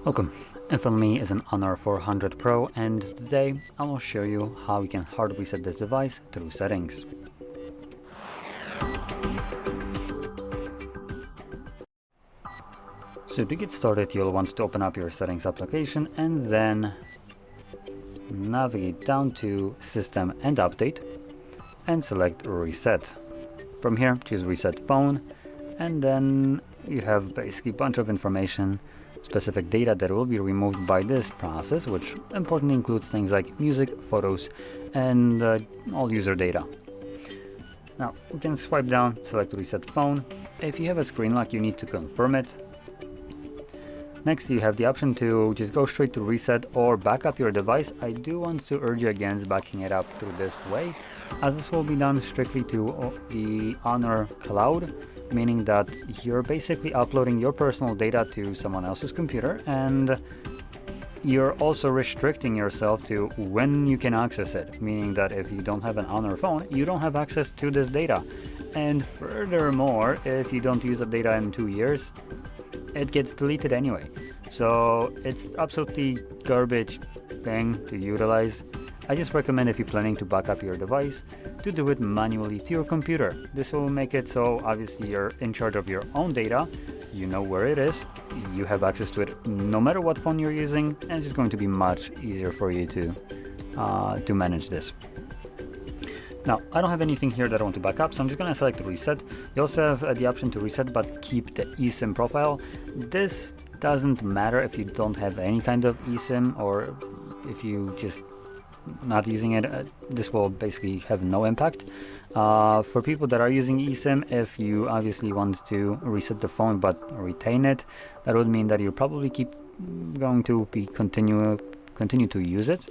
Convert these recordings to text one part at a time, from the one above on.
Welcome. In front of me is an Honor 400 Pro, and today I will show you how you can hard reset this device through settings. So to get started, you'll want to open up your settings application and then navigate down to System and Update and select Reset. From here, choose Reset Phone, and then you have basically a bunch of information, specific data that will be removed by this process, which importantly includes things like music, photos, and all user data. Now, we can swipe down, select Reset Phone. If you have a screen lock, you need to confirm it. Next, you have the option to just go straight to reset or back up your device. I do want to urge you against backing it up through this way, as this will be done strictly to the Honor cloud, meaning that you're basically uploading your personal data to someone else's computer, and you're also restricting yourself to when you can access it, meaning that if you don't have an Honor phone, you don't have access to this data. And furthermore, if you don't use the data in 2 years, it gets deleted anyway. So it's absolutely garbage thing to utilize. I just recommend, if you're planning to back up your device, to do it manually to your computer. This will make it so obviously you're in charge of your own data, you know where it is, you have access to it no matter what phone you're using, and it's just going to be much easier for you to manage this. Now, I don't have anything here that I want to back up, so I'm just going to select reset. You also have the option to reset but keep the eSIM profile. This doesn't matter if you don't have any kind of eSIM, or if you just not using it, this will basically have no impact. For people that are using eSIM, if you obviously want to reset the phone but retain it, that would mean that you probably going to be continue to use it.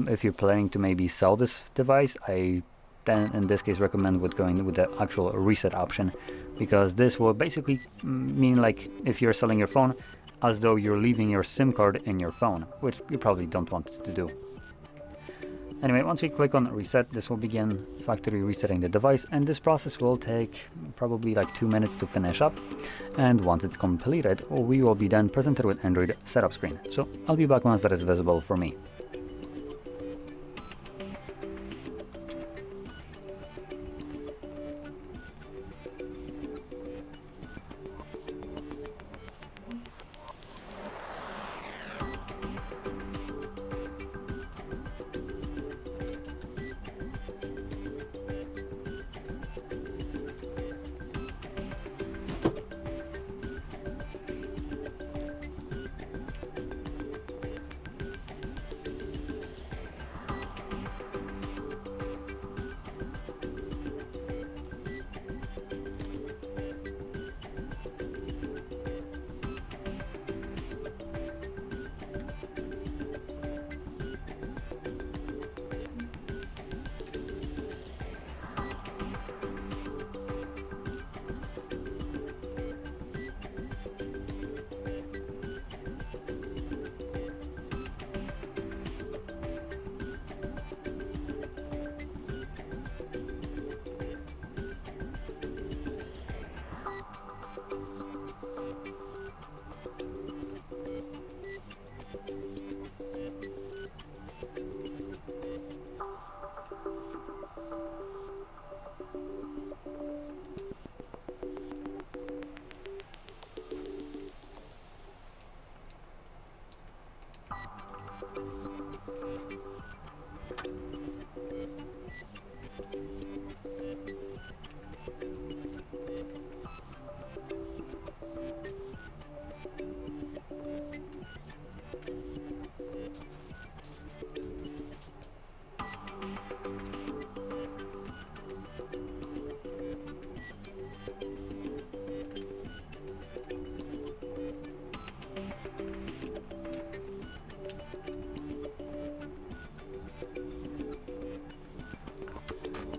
If you're planning to maybe sell this device, I then in this case recommend going with the actual reset option, because this will basically mean like if you're selling your phone as though you're leaving your SIM card in your phone, which you probably don't want to do. Anyway, once we click on reset, this will begin factory resetting the device, and this process will take probably like 2 minutes to finish up. And once it's completed, we will be then presented with Android setup screen. So I'll be back once that is visible for me.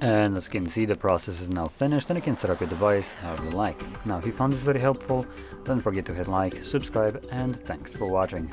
And as you can see, the process is now finished, and you can set up your device however you like. Now, if you found this very helpful, don't forget to hit like, subscribe, and thanks for watching.